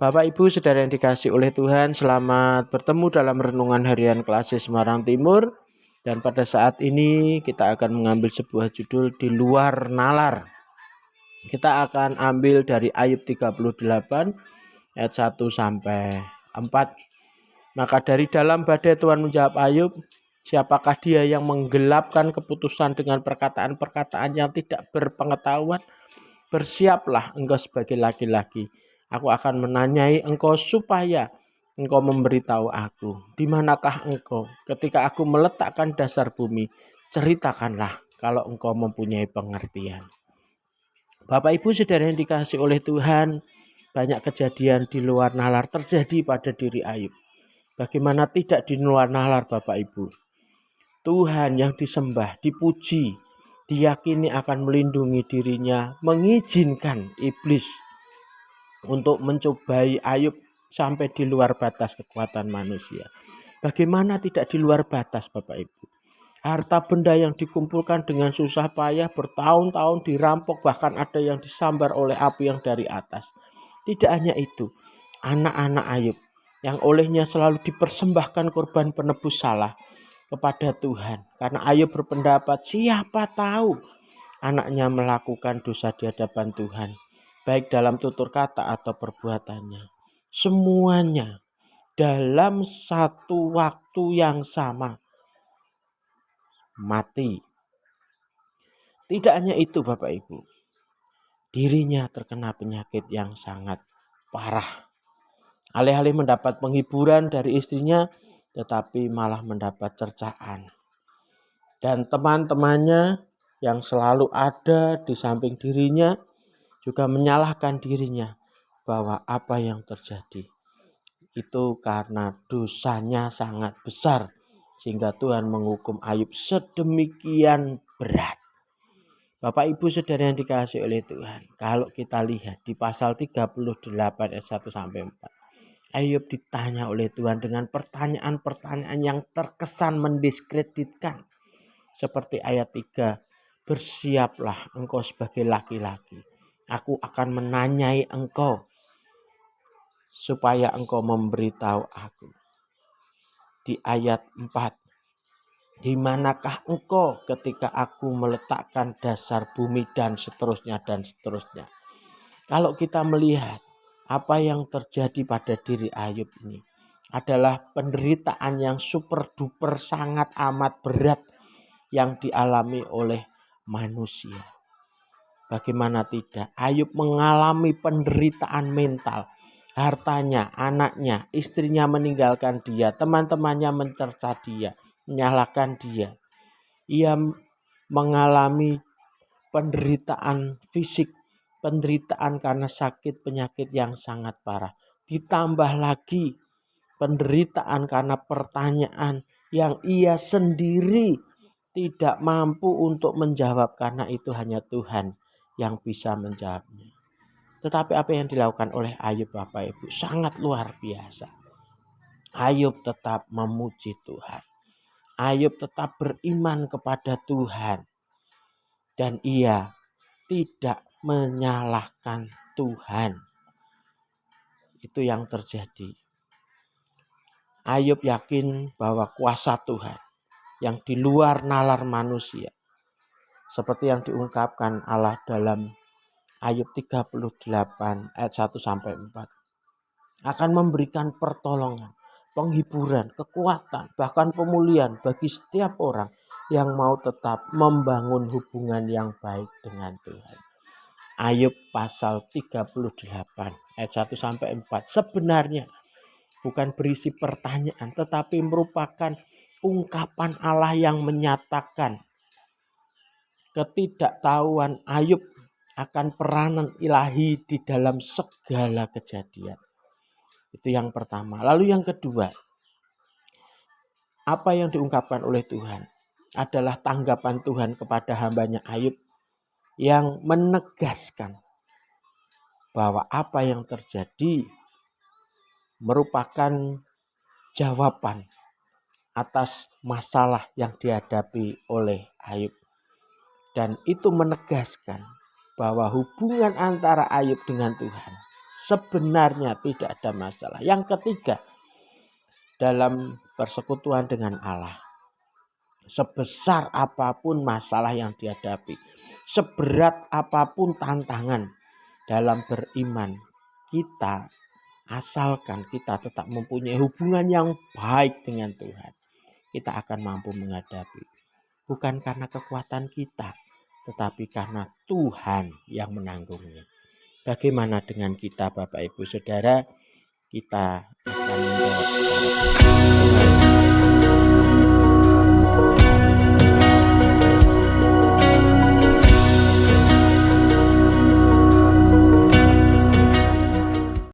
Bapak Ibu Saudara yang dikasihi oleh Tuhan, selamat bertemu dalam renungan harian Kelase Semarang Timur. Dan pada saat ini kita akan mengambil sebuah judul di luar nalar. Kita akan ambil dari Ayub 38 ayat 1 sampai 4. Maka dari dalam badai Tuhan menjawab Ayub, siapakah dia yang menggelapkan keputusan dengan perkataan-perkataan yang tidak berpengetahuan? Bersiaplah engkau sebagai laki-laki. Aku akan menanyai engkau supaya engkau memberitahu aku. Di manakah engkau ketika aku meletakkan dasar bumi? Ceritakanlah kalau engkau mempunyai pengertian. Bapak Ibu Saudara yang dikasihi oleh Tuhan, banyak kejadian di luar nalar terjadi pada diri Ayub. Bagaimana tidak di luar nalar Bapak Ibu? Tuhan yang disembah, dipuji, diyakini akan melindungi dirinya, mengizinkan iblis untuk mencobai Ayub sampai di luar batas kekuatan manusia. Bagaimana tidak di luar batas Bapak Ibu? Harta benda yang dikumpulkan dengan susah payah bertahun-tahun dirampok, bahkan ada yang disambar oleh api yang dari atas. Tidak hanya itu, anak-anak Ayub yang olehnya selalu dipersembahkan korban penebus salah kepada Tuhan. Karena Ayub berpendapat, siapa tahu anaknya melakukan dosa di hadapan Tuhan, baik dalam tutur kata atau perbuatannya. Semuanya dalam satu waktu yang sama mati. Tidak hanya itu Bapak Ibu, dirinya terkena penyakit yang sangat parah. Alih-alih mendapat penghiburan dari istrinya, tetapi malah mendapat cercaan. Dan teman-temannya yang selalu ada di samping dirinya juga menyalahkan dirinya bahwa apa yang terjadi itu karena dosanya sangat besar, sehingga Tuhan menghukum Ayub sedemikian berat. Bapak Ibu Saudara yang dikasihi oleh Tuhan, kalau kita lihat di pasal 38 ayat 1 sampai 4, Ayub ditanya oleh Tuhan dengan pertanyaan-pertanyaan yang terkesan mendiskreditkan. Seperti ayat 3, bersiaplah engkau sebagai laki-laki. Aku akan menanyai engkau supaya engkau memberitahu aku. Di ayat 4, di manakah engkau ketika aku meletakkan dasar bumi, dan seterusnya dan seterusnya. Kalau kita melihat apa yang terjadi pada diri Ayub ini adalah penderitaan yang super duper sangat amat berat yang dialami oleh manusia. Bagaimana tidak? Ayub mengalami penderitaan mental. Hartanya, anaknya, istrinya meninggalkan dia, teman-temannya mencerca dia, menyalahkan dia. Ia mengalami penderitaan fisik, penderitaan karena sakit penyakit yang sangat parah. Ditambah lagi penderitaan karena pertanyaan yang ia sendiri tidak mampu untuk menjawab, karena itu hanya Tuhan yang bisa menjawabnya. Tetapi apa yang dilakukan oleh Ayub Bapak Ibu sangat luar biasa. Ayub tetap memuji Tuhan. Ayub tetap beriman kepada Tuhan. Dan ia tidak menyalahkan Tuhan. Itu yang terjadi. Ayub yakin bahwa kuasa Tuhan yang di luar nalar manusia, seperti yang diungkapkan Allah dalam Ayub 38 ayat 1 sampai 4, akan memberikan pertolongan, penghiburan, kekuatan, bahkan pemulihan bagi setiap orang yang mau tetap membangun hubungan yang baik dengan Tuhan. Ayub pasal 38 ayat 1 sampai 4 sebenarnya bukan berisi pertanyaan, tetapi merupakan ungkapan Allah yang menyatakan ketidaktahuan Ayub akan peranan ilahi di dalam segala kejadian. Itu yang pertama. Lalu yang kedua, apa yang diungkapkan oleh Tuhan adalah tanggapan Tuhan kepada hambanya Ayub yang menegaskan bahwa apa yang terjadi merupakan jawaban atas masalah yang dihadapi oleh Ayub. Dan itu menegaskan bahwa hubungan antara Ayub dengan Tuhan sebenarnya tidak ada masalah. Yang ketiga, dalam persekutuan dengan Allah, sebesar apapun masalah yang dihadapi, seberat apapun tantangan dalam beriman kita, asalkan kita tetap mempunyai hubungan yang baik dengan Tuhan, kita akan mampu menghadapi. Bukan karena kekuatan kita, tetapi karena Tuhan yang menanggungnya. Bagaimana dengan kita Bapak Ibu Saudara? Kita akan menjawab.